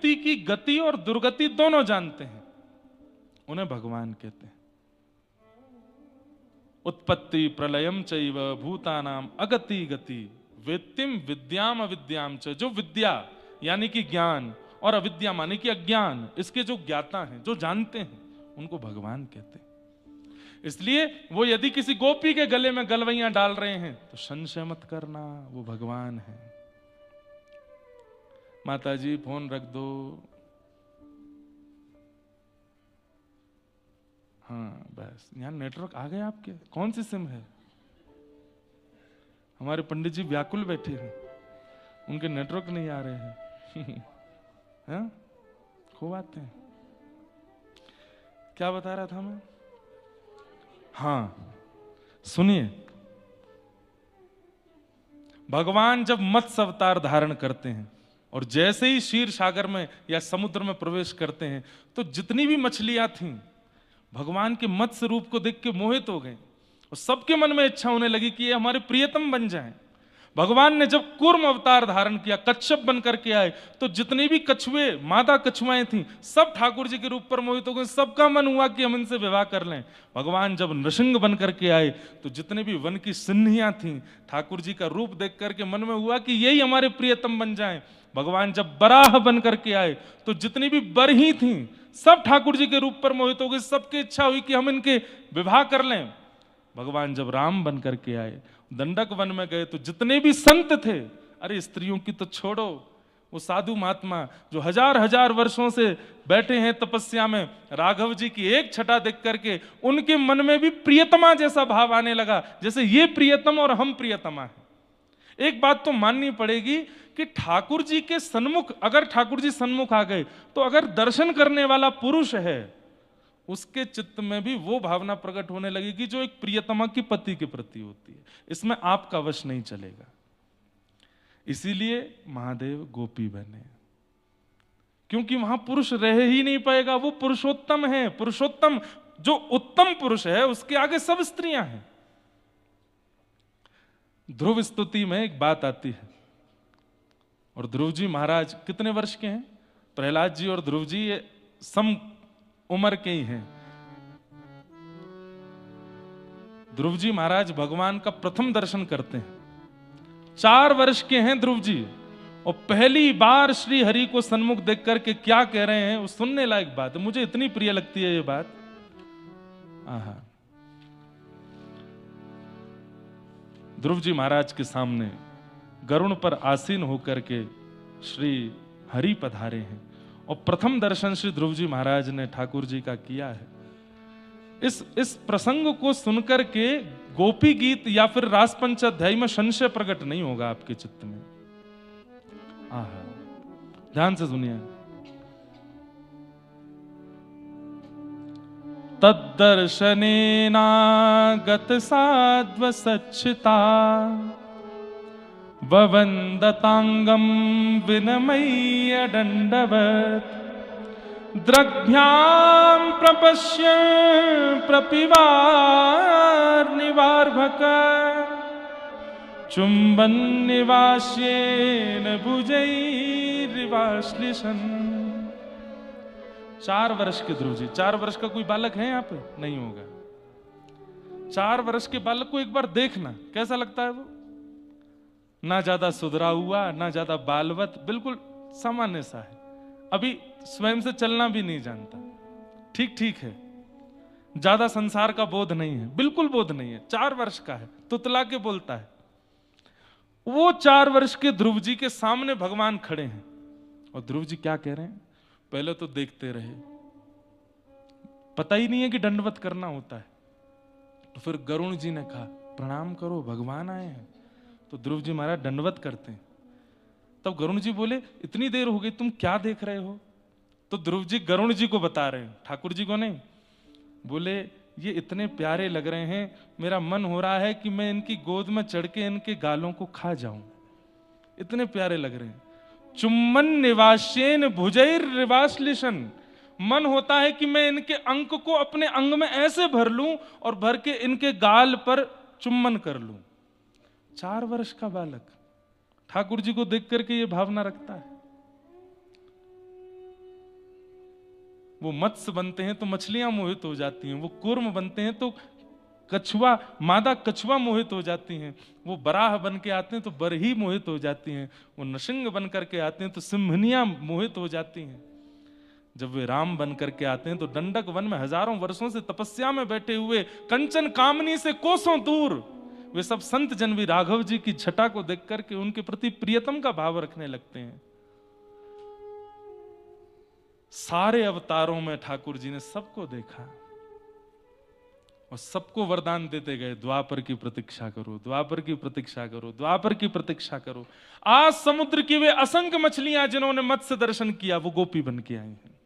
व्यक्ति की गति और दुर्गति दोनों जानते हैं, उन्हें भगवान कहते हैं। उत्पत्ति प्रलयम चैव भूतानाम अगति गति वेत्तिम विद्याम अविद्याम च। जो विद्या यानी कि ज्ञान और अविद्या माने कि अज्ञान, इसके जो ज्ञाता हैं, जो जानते हैं, उनको भगवान कहते हैं। इसलिए वो यदि किसी गोपी के गले में गलवैयां डाल रहे हैं तो संशय मत करना, वो भगवान है। माता जी फोन रख दो। हाँ बस, यहाँ नेटवर्क आ गया आपके? कौन सी सिम है? हमारे पंडित जी व्याकुल बैठे हैं, उनके नेटवर्क नहीं आ रहे हैं। हाँ? खूब आते हैं। क्या बता रहा था मैं? हाँ सुनिए, भगवान जब मत्स्य अवतार धारण करते हैं और जैसे ही क्षीर सागर में या समुद्र में प्रवेश करते हैं तो जितनी भी मछलियां थीं भगवान के मत्स्य रूप को देख के मोहित हो गए और सबके मन में इच्छा होने लगी कि ये हमारे प्रियतम बन जाएं। भगवान ने जब कूर्म अवतार धारण किया, कच्छप बन करके आए, तो जितनी भी कछुए मादा कछुआएं थीं सब ठाकुर जी के रूप पर मोहित हो गए। सबका मन हुआ कि हम इनसे विवाह कर लें। भगवान जब नृसिंह बन करके आए तो जितने भी वन की सिन्हियां थीं ठाकुर जी का रूप देख करके मन में हुआ कि यही हमारे प्रियतम बन जाएं। भगवान जब बराह बन करके आए तो जितनी भी बरही थीं सब ठाकुर जी के रूप पर मोहित हो गए। सबकी इच्छा हुई कि हम इनके विवाह कर लें। भगवान जब राम बन करके आए, दंडक वन में गए तो जितने भी संत थे, अरे स्त्रियों की तो छोड़ो, वो साधु महात्मा जो हजार हजार वर्षों से बैठे हैं तपस्या में, राघव जी की एक छटा देख करके उनके मन में भी प्रियतमा जैसा भाव आने लगा, जैसे ये प्रियतम और हम प्रियतमा हैं। एक बात तो माननी पड़ेगी कि ठाकुर जी के सन्मुख, अगर ठाकुर जी सन्मुख आ गए तो अगर दर्शन करने वाला पुरुष है उसके चित्त में भी वो भावना प्रकट होने लगेगी जो एक प्रियतमा की पति के प्रति होती है। इसमें आपका वश नहीं चलेगा। इसीलिए महादेव गोपी बने, क्योंकि वहां पुरुष रह ही नहीं पाएगा। वो पुरुषोत्तम है। पुरुषोत्तम जो उत्तम पुरुष है उसके आगे सब स्त्रियां हैं। ध्रुव स्तुति में एक बात आती है, और ध्रुव जी महाराज कितने वर्ष के हैं? प्रहलाद जी और ध्रुव जी ये सम उम्र के ही हैं। ध्रुव जी महाराज भगवान का प्रथम दर्शन करते हैं। 4 वर्ष के हैं ध्रुव जी, और पहली बार श्री हरि को सन्मुख देख करके क्या कह रहे हैं वो सुनने लायक बात है। मुझे इतनी प्रिय लगती है ये बात। आहा, ध्रुव जी महाराज के सामने गरुण पर आसीन होकर के श्री हरि पधारे हैं, और प्रथम दर्शन श्री ध्रुव जी महाराज ने ठाकुर जी का किया है। इस प्रसंग को सुनकर के गोपी गीत या फिर रास पंचाध्यायी में संशय प्रकट नहीं होगा आपके चित्त में। आहा, ध्यान से सुनिए। तद्दर्शनेनागत साध्व सच्चिता ववन्दतांगं विनमय्य दण्डवत् द्रग्भ्यां प्रपश्य प्रपिवार्निवार्भक चुम्बन् निवास्येन भुजैर्वाश्लिषन्। 4 वर्ष के ध्रुव जी, 4 वर्ष का कोई बालक है यहाँ पे? नहीं होगा। 4 वर्ष के बालक को एक बार देखना कैसा लगता है। वो ना ज्यादा सुधरा हुआ ना ज्यादा बालवत, बिल्कुल सामान्य सा है। अभी स्वयं से चलना भी नहीं जानता, ठीक ठीक है। ज्यादा संसार का बोध नहीं है, बिल्कुल बोध नहीं है। 4 वर्ष का है, तुतला के बोलता है। वो 4 वर्ष के ध्रुव जी के सामने भगवान खड़े हैं, और ध्रुव जी क्या कह रहे हैं? पहले तो देखते रहे, पता ही नहीं है कि दंडवत करना होता है। तो फिर गरुण जी ने कहा प्रणाम करो, भगवान आए हैं। तो ध्रुव जी महाराज दंडवत करते हैं। तब गरुण जी बोले इतनी देर हो गई, तुम क्या देख रहे हो? तो ध्रुव जी गरुण जी को बता रहे हैं, ठाकुर जी को नहीं। बोले ये इतने प्यारे लग रहे हैं, मेरा मन हो रहा है कि मैं इनकी गोद में चढ़ के इनके गालों को खा जाऊं, इतने प्यारे लग रहे हैं। चुम्बन निवास्येन भुजैर्वाश्लिषन्, मन होता है कि मैं इनके अंक को अपने अंग में ऐसे भर लूं और भर के इनके गाल पर चुम्बन कर लूं। 4 वर्ष का बालक ठाकुर जी को देख करके ये भावना रखता है। वो मत्स्य बनते हैं तो मछलियां मोहित हो जाती हैं, वो कूर्म बनते हैं तो कछुआ, मादा कछुआ मोहित हो जाती हैं, वो बराह बन के आते हैं तो बरही मोहित हो जाती हैं, वो नृसिंह बन करके आते हैं तो सिंहनियां मोहित हो जाती हैं। जब वे राम बन करके आते हैं तो दंडक वन में हजारों वर्षों से तपस्या में बैठे हुए, कंचन कामनी से कोसों दूर, वे सब संत जन भी राघव जी की छटा को देख करके उनके प्रति प्रियतम का भाव रखने लगते हैं। सारे अवतारों में ठाकुर जी ने सबको देखा और सबको वरदान देते गए, द्वापर की प्रतीक्षा करो, द्वापर की प्रतीक्षा करो, द्वापर की प्रतीक्षा करो। आज समुद्र की वे असंख्य मछलियां जिन्होंने मत्स्य दर्शन किया वो गोपी बन के आई हैं।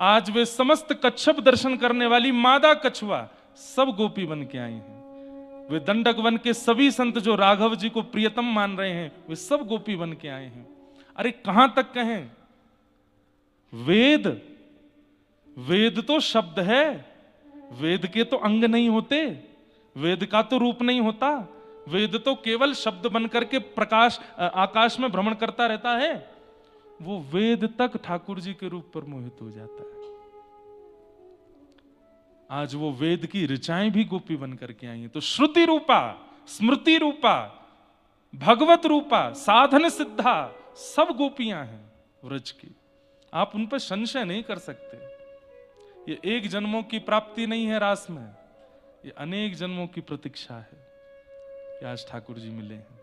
आज वे समस्त कच्छप दर्शन करने वाली मादा कछुआ सब गोपी बन के आई हैं। वे दंडक वन के सभी संत जो राघव जी को प्रियतम मान रहे हैं वे सब गोपी बन के आए हैं। अरे कहां तक कहें, वेद, वेद तो शब्द है, वेद के तो अंग नहीं होते, वेद का तो रूप नहीं होता, वेद तो केवल शब्द बन करके प्रकाश आकाश में भ्रमण करता रहता है। वो वेद तक ठाकुर जी के रूप पर मोहित हो जाता है। आज वो वेद की ऋचाएं भी गोपी बन करके आई हैं। तो श्रुति रूपा, स्मृति रूपा, भगवत रूपा, साधन सिद्धा सब गोपियां हैं व्रज की। आप उन पर संशय नहीं कर सकते। ये एक जन्मों की प्राप्ति नहीं है रास में, ये अनेक जन्मों की प्रतीक्षा है कि आज ठाकुर जी मिले हैं।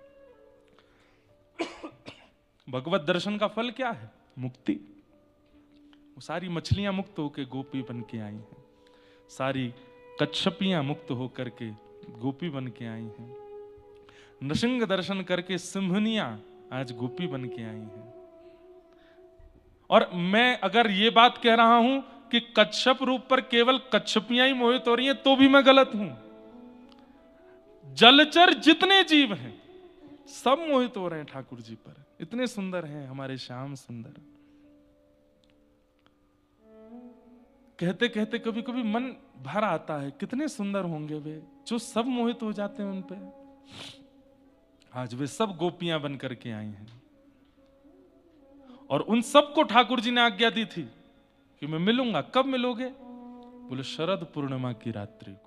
भगवत दर्शन का फल क्या है? मुक्ति। वो सारी मछलियां मुक्त होकर गोपी बन के आई हैं, सारी कच्छपियां मुक्त होकर के गोपी बन के आई हैं, नृसिंह दर्शन करके सिंहनियां आज गोपी बन के आई हैं। और मैं अगर ये बात कह रहा हूं कि कच्छप रूप पर केवल कच्छपियां ही मोहित हो रही हैं तो भी मैं गलत हूं। जलचर जितने जीव हैं सब मोहित हो रहे हैं ठाकुर जी पर। इतने सुंदर हैं हमारे श्याम सुंदर। कहते कहते कभी कभी मन भर आता है, कितने सुंदर होंगे वे जो सब मोहित हो जाते हैं उन पे। आज वे सब गोपियां बन करके आई हैं और उन सबको ठाकुर जी ने आज्ञा दी थी कि मैं मिलूंगा। कब मिलोगे? बोले शरद पूर्णिमा की रात्रि को।